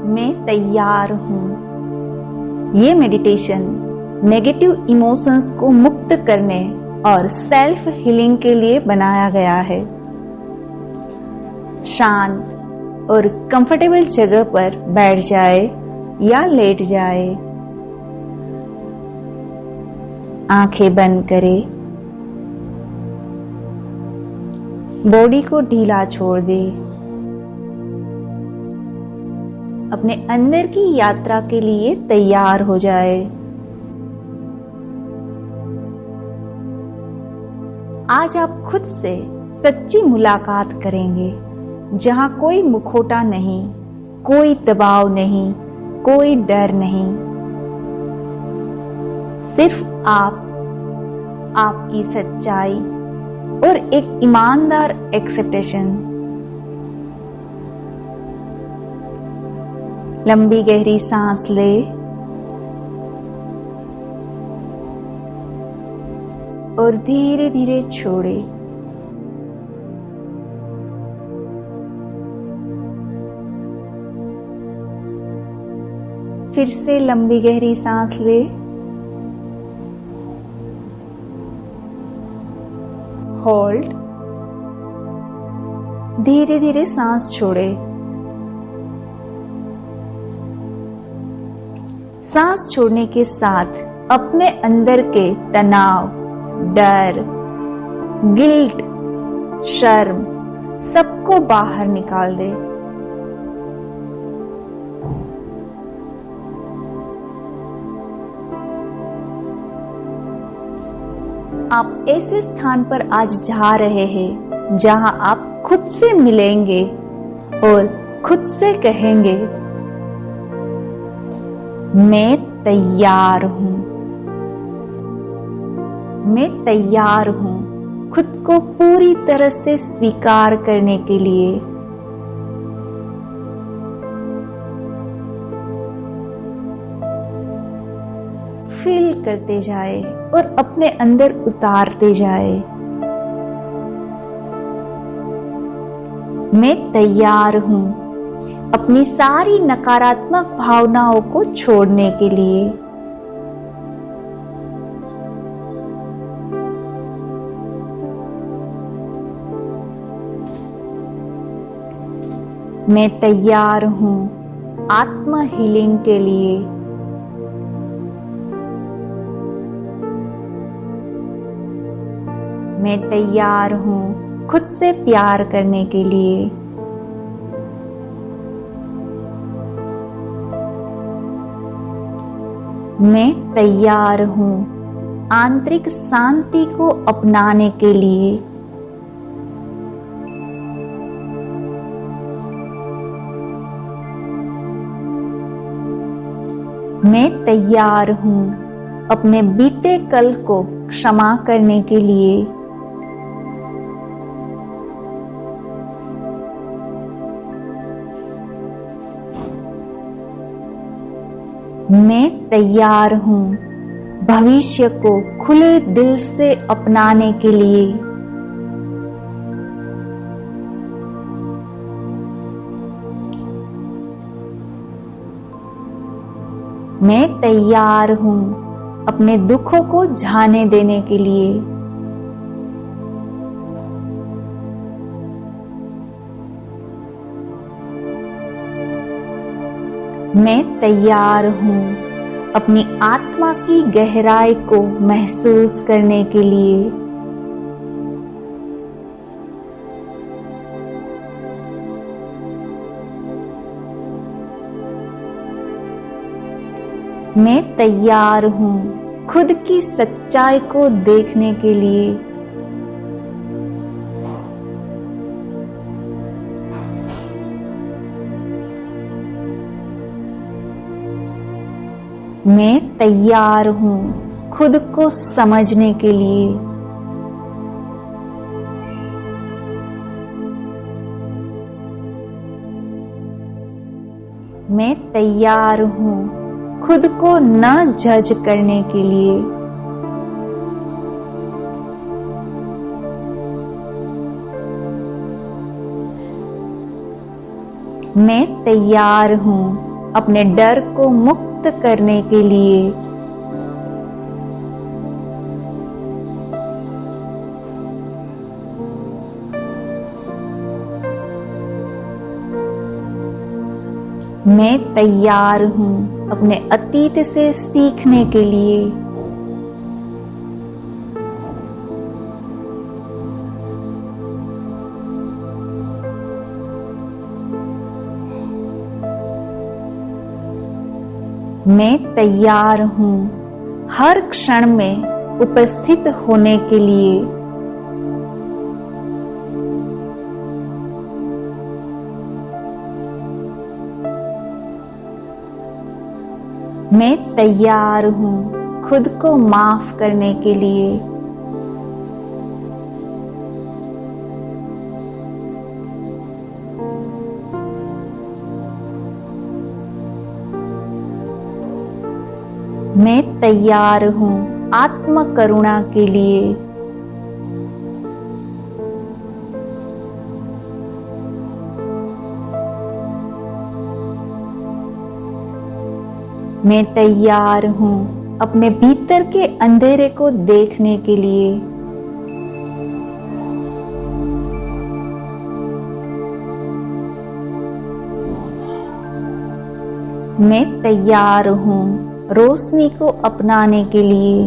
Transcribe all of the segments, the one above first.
मैं तैयार हूँ। ये मेडिटेशन नेगेटिव इमोशंस को मुक्त करने और सेल्फ हीलिंग के लिए बनाया गया है। शांत और कंफर्टेबल जगह पर बैठ जाए या लेट जाए। आंखें बंद करें। बॉडी को ढीला छोड़ दे। अपने अंदर की यात्रा के लिए तैयार हो जाए। आज आप खुद से सच्ची मुलाकात करेंगे, जहां कोई मुखौटा नहीं, कोई दबाव नहीं, कोई डर नहीं। सिर्फ आपकी सच्चाई और एक ईमानदार एक्सेप्टेशन। लंबी गहरी सांस ले और धीरे धीरे छोड़े। फिर से लंबी गहरी सांस ले। होल्ड। धीरे धीरे सांस छोड़े। सांस छोड़ने के साथ अपने अंदर के तनाव, डर, गिल्ट, शर्म सबको बाहर निकाल दे। आप ऐसे स्थान पर आज जा रहे हैं जहां आप खुद से मिलेंगे और खुद से कहेंगे, मैं तैयार हूं। मैं तैयार हूं खुद को पूरी तरह से स्वीकार करने के लिए। फील करते जाए और अपने अंदर उतारते जाए। मैं तैयार हूं अपनी सारी नकारात्मक भावनाओं को छोड़ने के लिए। मैं तैयार हूं आत्मा हीलिंग के लिए। मैं तैयार हूं खुद से प्यार करने के लिए। मैं तैयार हूं आंतरिक शांति को अपनाने के लिए। मैं तैयार हूं अपने बीते कल को क्षमा करने के लिए। मैं तैयार हूं भविष्य को खुले दिल से अपनाने के लिए। मैं तैयार हूं अपने दुखों को जाने देने के लिए। मैं तैयार हूं अपनी आत्मा की गहराई को महसूस करने के लिए। मैं तैयार हूं खुद की सच्चाई को देखने के लिए। मैं तैयार हूं खुद को समझने के लिए। मैं तैयार हूं खुद को न जज करने के लिए। मैं तैयार हूं अपने डर को मुक्त करने के लिए। मैं तैयार हूँ अपने अतीत से सीखने के लिए। मैं तैयार हूँ हर क्षण में उपस्थित होने के लिए। मैं तैयार हूँ खुद को माफ करने के लिए। मैं तैयार हूँ आत्म करुणा के लिए। मैं तैयार हूँ अपने भीतर के अंधेरे को देखने के लिए। मैं तैयार हूँ रोशनी को अपनाने के लिए।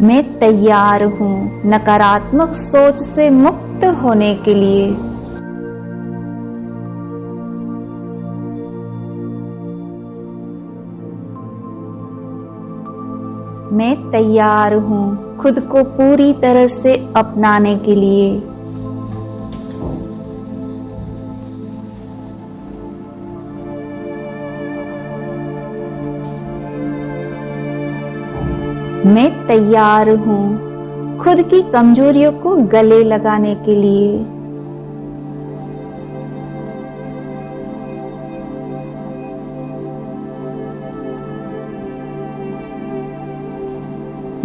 मैं तैयार हूँ नकारात्मक सोच से मुक्त होने के लिए। मैं तैयार हूँ खुद को पूरी तरह से अपनाने के लिए। मैं तैयार हूँ खुद की कमजोरियों को गले लगाने के लिए।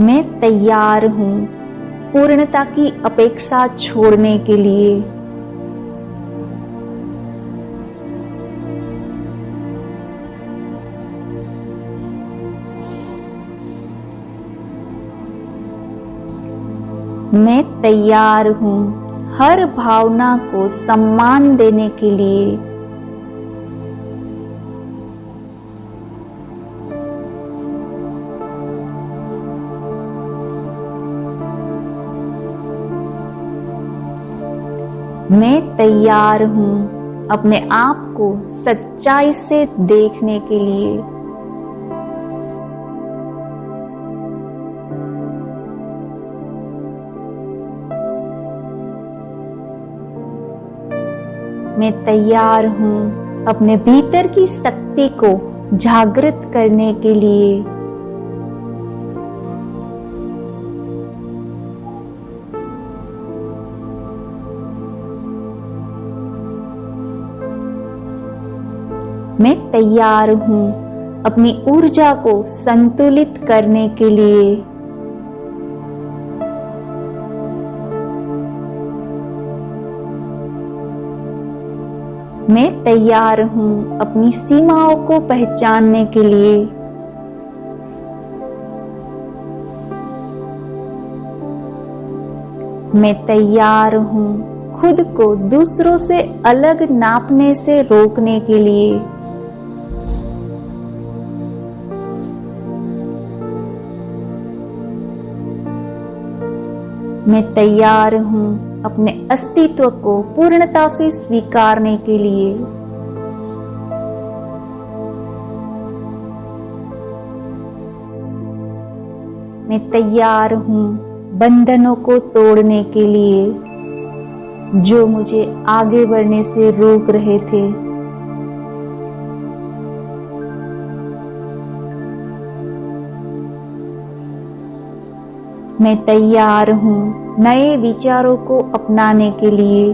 मैं तैयार हूँ पूर्णता की अपेक्षा छोड़ने के लिए। मैं तैयार हूँ हर भावना को सम्मान देने के लिए। मैं तैयार हूँ अपने आप को सच्चाई से देखने के लिए। मैं तैयार हूँ अपने भीतर की शक्ति को जागृत करने के लिए। मैं तैयार हूँ अपनी ऊर्जा को संतुलित करने के लिए। मैं तैयार हूँ अपनी सीमाओं को पहचानने के लिए। मैं तैयार हूँ खुद को दूसरों से अलग नापने से रोकने के लिए। मैं तैयार हूँ अपने अस्तित्व को पूर्णता से स्वीकारने के लिए। मैं तैयार हूँ बंधनों को तोड़ने के लिए जो मुझे आगे बढ़ने से रोक रहे थे। मैं तैयार हूँ नए विचारों को अपनाने के लिए।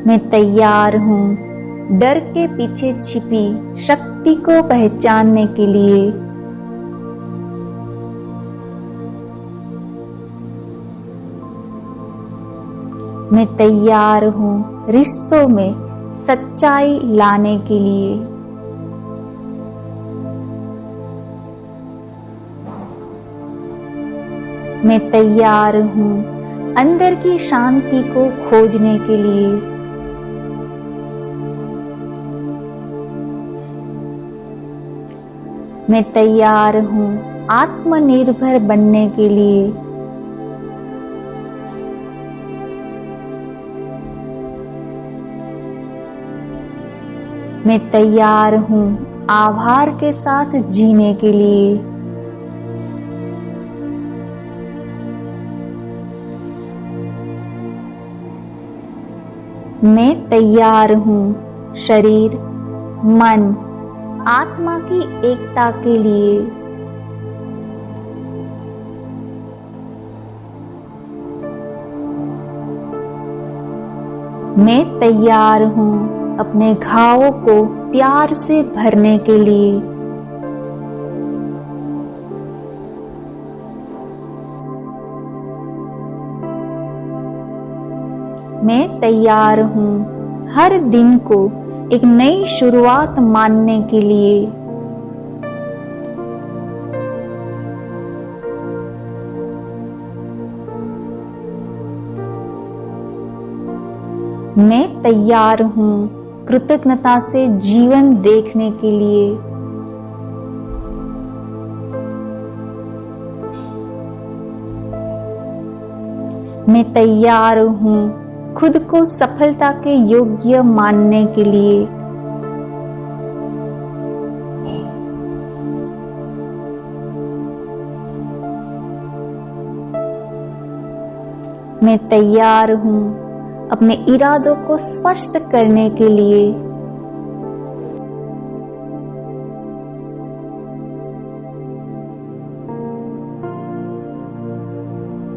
मैं तैयार हूँ डर के पीछे छिपी शक्ति को पहचानने के लिए। मैं तैयार हूँ रिश्तों में सच्चाई लाने के लिए। मैं तैयार हूँ अंदर की शांति को खोजने के लिए। मैं तैयार हूँ आत्मनिर्भर बनने के लिए। मैं तैयार हूँ आभार के साथ जीने के लिए। मैं तैयार हूँ शरीर, मन, आत्मा की एकता के लिए। मैं तैयार हूँ अपने घावों को प्यार से भरने के लिए। मैं तैयार हूँ हर दिन को एक नई शुरुआत मानने के लिए। मैं तैयार हूँ कृतज्ञता से जीवन देखने के लिए। मैं तैयार हूँ खुद को सफलता के योग्य मानने के लिए। मैं तैयार हूँ अपने इरादों को स्पष्ट करने के लिए।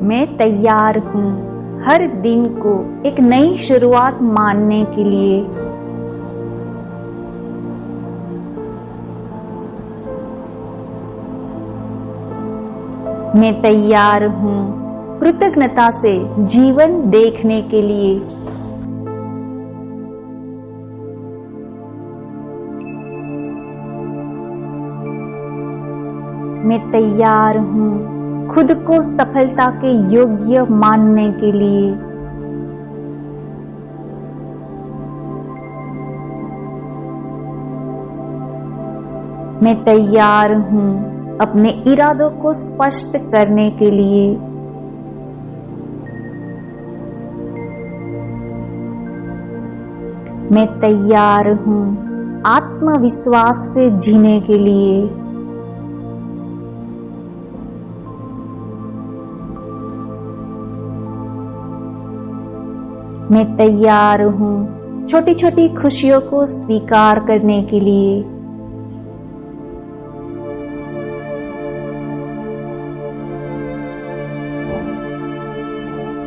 मैं तैयार हूँ हर दिन को एक नई शुरुआत मानने के लिए। मैं तैयार हूँ कृतज्ञता से जीवन देखने के लिए। मैं तैयार हूँ खुद को सफलता के योग्य मानने के लिए। मैं तैयार हूँ अपने इरादों को स्पष्ट करने के लिए। मैं तैयार हूँ आत्मविश्वास से जीने के लिए। मैं तैयार हूँ छोटी छोटी खुशियों को स्वीकार करने के लिए।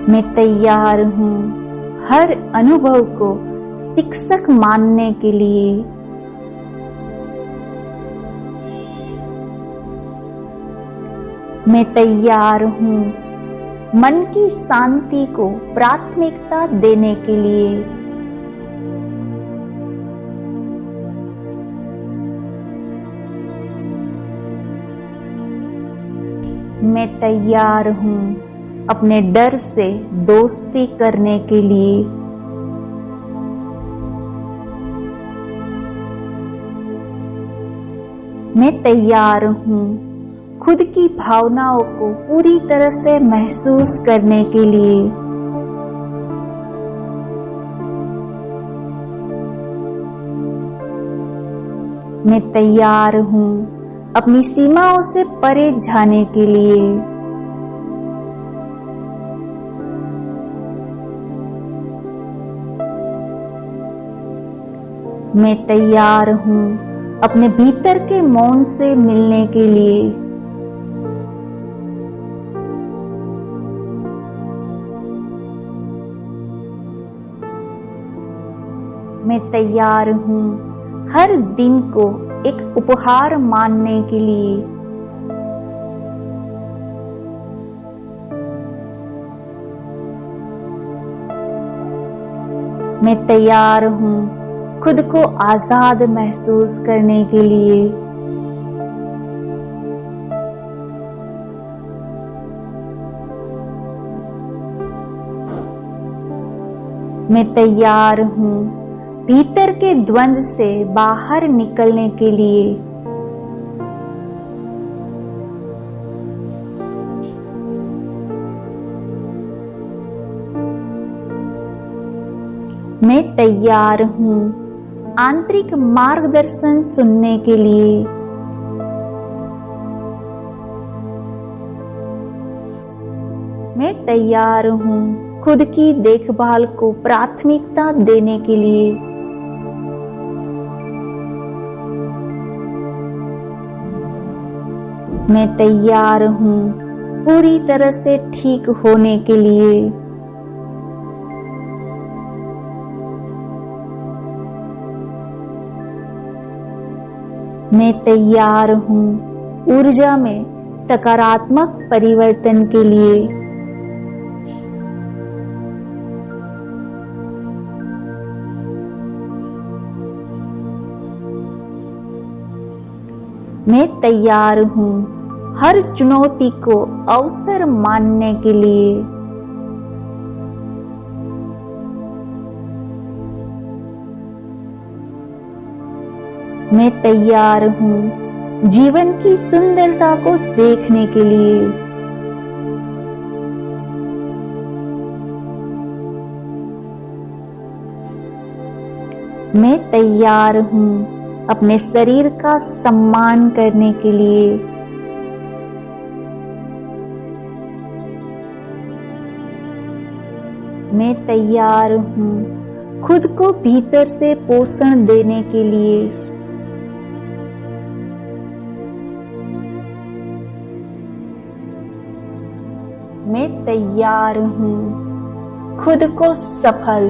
मैं तैयार हूँ हर अनुभव को शिक्षक मानने के लिए। मैं तैयार हूँ मन की शांति को प्राथमिकता देने के लिए। मैं तैयार हूँ अपने डर से दोस्ती करने के लिए। मैं तैयार हूँ खुद की भावनाओं को पूरी तरह से महसूस करने के लिए। मैं तैयार हूँ अपनी सीमाओं से परे जाने के लिए। मैं तैयार हूँ अपने भीतर के मौन से मिलने के लिए। मैं तैयार हूँ हर दिन को एक उपहार मानने के लिए। मैं तैयार हूँ खुद को आजाद महसूस करने के लिए। मैं तैयार हूँ भीतर के द्वंद्व से बाहर निकलने के लिए। मैं तैयार हूँ आंतरिक मार्गदर्शन सुनने के लिए। मैं तैयार हूँ खुद की देखभाल को प्राथमिकता देने के लिए। मैं तैयार हूँ पूरी तरह से ठीक होने के लिए। मैं तैयार हूँ ऊर्जा में सकारात्मक परिवर्तन के लिए। मैं तैयार हूँ हर चुनौती को अवसर मानने के लिए। मैं तैयार हूँ जीवन की सुंदरता को देखने के लिए। मैं तैयार हूँ अपने शरीर का सम्मान करने के लिए। मैं तैयार हूँ खुद को भीतर से पोषण देने के लिए। मैं तैयार हूँ खुद को सफल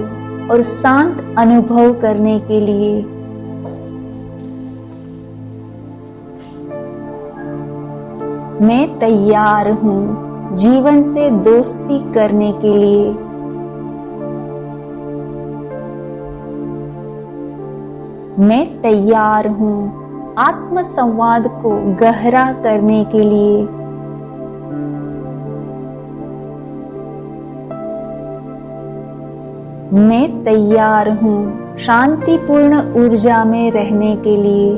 और शांत अनुभव करने के लिए। मैं तैयार हूँ जीवन से दोस्ती करने के लिए। मैं तैयार हूँ आत्म संवाद को गहरा करने के लिए। मैं तैयार हूँ शांतिपूर्ण ऊर्जा में रहने के लिए।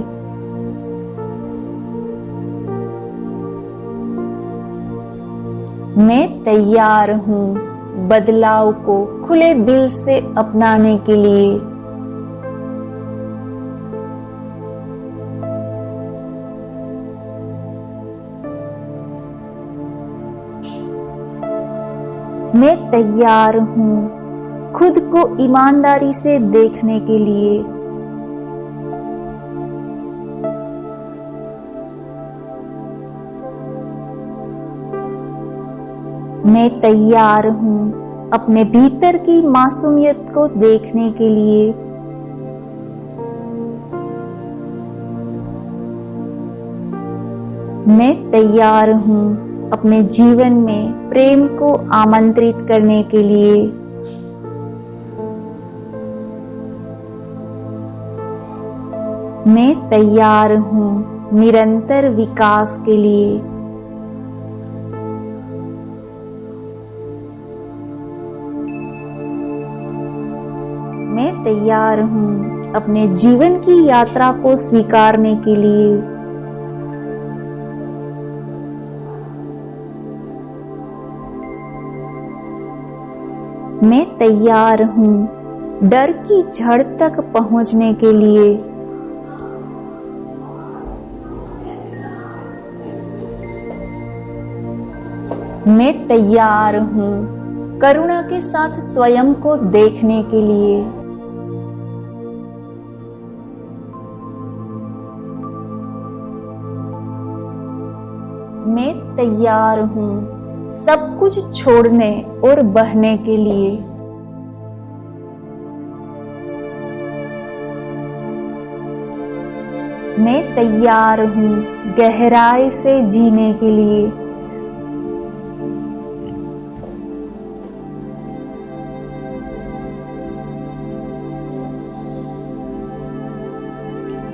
मैं तैयार हूँ बदलाव को खुले दिल से अपनाने के लिए। मैं तैयार हूँ खुद को ईमानदारी से देखने के लिए। मैं तैयार हूँ अपने भीतर की मासूमियत को देखने के लिए। मैं तैयार हूँ अपने जीवन में प्रेम को आमंत्रित करने के लिए। मैं तैयार हूँ निरंतर विकास के लिए। मैं तैयार हूँ अपने जीवन की यात्रा को स्वीकारने के लिए। मैं तैयार हूँ डर की जड़ तक पहुँचने के लिए। मैं तैयार हूँ करुणा के साथ स्वयं को देखने के लिए। मैं तैयार हूँ सब कुछ छोड़ने और बहने के लिए। मैं तैयार हूँ गहराई से जीने के लिए।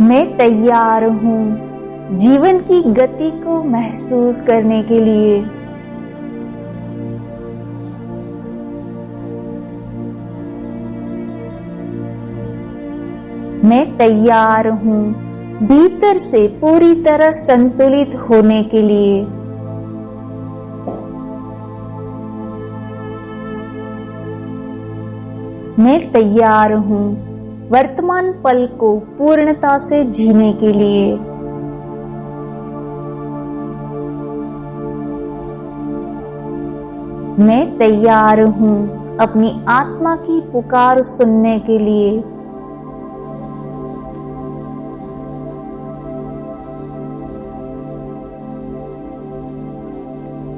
मैं तैयार हूँ जीवन की गति को महसूस करने के लिए। मैं तैयार हूँ भीतर से पूरी तरह संतुलित होने के लिए। मैं तैयार हूँ वर्तमान पल को पूर्णता से जीने के लिए। मैं तैयार हूँ अपनी आत्मा की पुकार सुनने के लिए।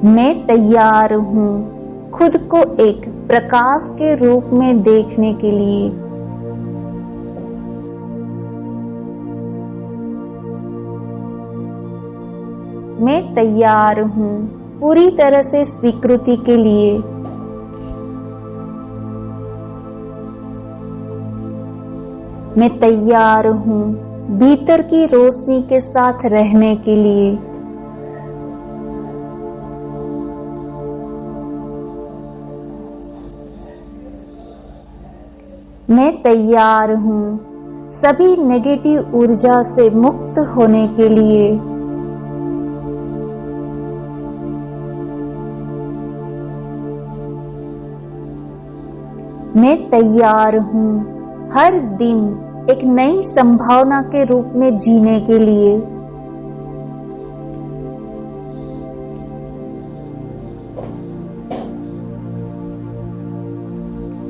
मैं तैयार हूँ खुद को एक प्रकाश के रूप में देखने के लिए। मैं तैयार हूँ पूरी तरह से स्वीकृति के लिए। मैं तैयार हूँ भीतर की रोशनी के साथ रहने के लिए। मैं तैयार हूँ सभी नेगेटिव ऊर्जा से मुक्त होने के लिए। मैं तैयार हूँ हर दिन एक नई संभावना के रूप में जीने के लिए।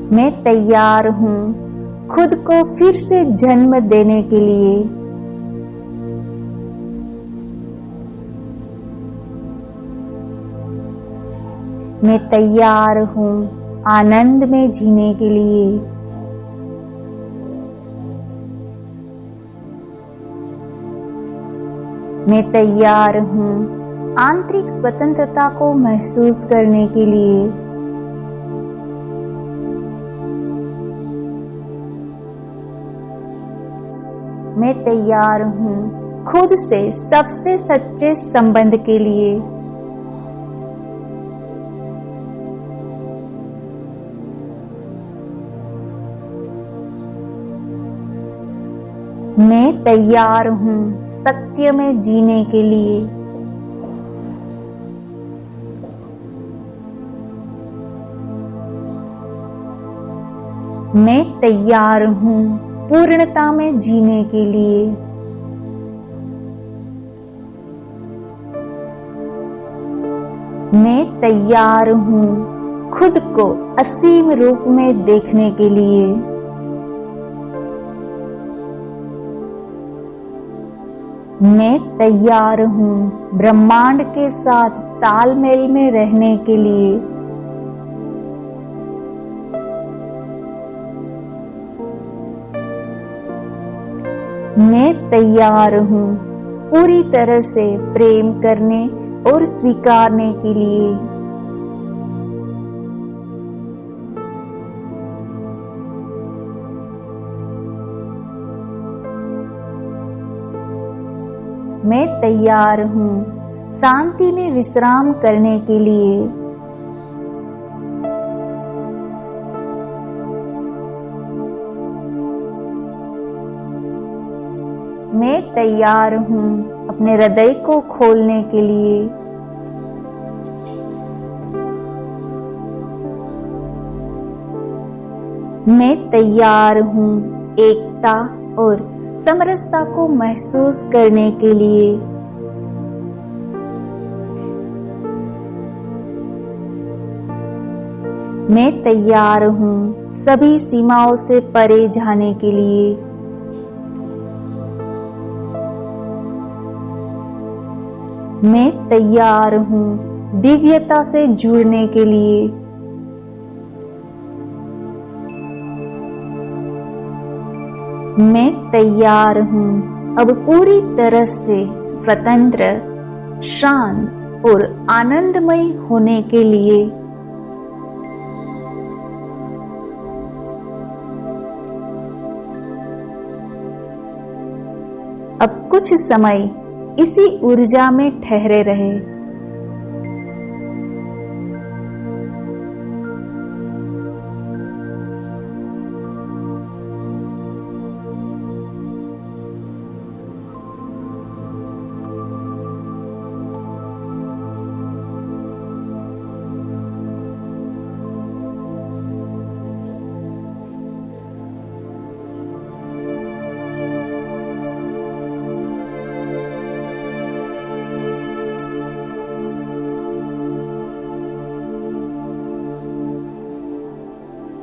मैं तैयार हूँ खुद को फिर से जन्म देने के लिए। मैं तैयार हूँ आनंद में जीने के लिए। मैं तैयार हूँ आंतरिक स्वतंत्रता को महसूस करने के लिए। मैं तैयार हूँ खुद से सबसे सच्चे संबंध के लिए। मैं तैयार हूँ सत्य में जीने के लिए। मैं तैयार हूँ पूर्णता में जीने के लिए। मैं तैयार हूँ खुद को असीम रूप में देखने के लिए। मैं तैयार हूँ ब्रह्मांड के साथ तालमेल में रहने के लिए। मैं तैयार हूँ पूरी तरह से प्रेम करने और स्वीकारने के लिए। मैं तैयार हूँ शांति में विश्राम करने के लिए। मैं तैयार हूँ अपने हृदय को खोलने के लिए। मैं तैयार हूँ एकता और समरसता को महसूस करने के लिए। मैं तैयार हूँ सभी सीमाओं से परे जाने के लिए। मैं तैयार हूँ दिव्यता से जुड़ने के लिए। मैं तैयार हूँ अब पूरी तरह से स्वतंत्र, शांत और आनंदमय होने के लिए अब कुछ समय इसी ऊर्जा में ठहरे रहे।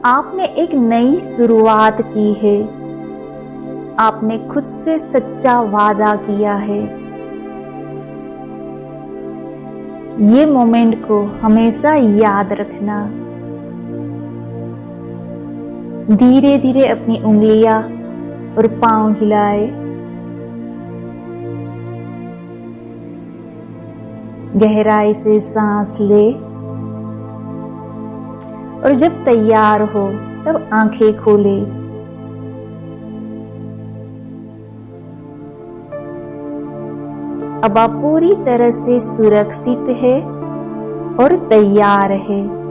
आपने एक नई शुरुआत की है। आपने खुद से सच्चा वादा किया है। ये मोमेंट को हमेशा याद रखना। धीरे धीरे अपनी उंगलियां और पांव हिलाए। गहराई से सांस ले और जब तैयार हो तब आंखें खोले। अब आप पूरी तरह से सुरक्षित है और तैयार है।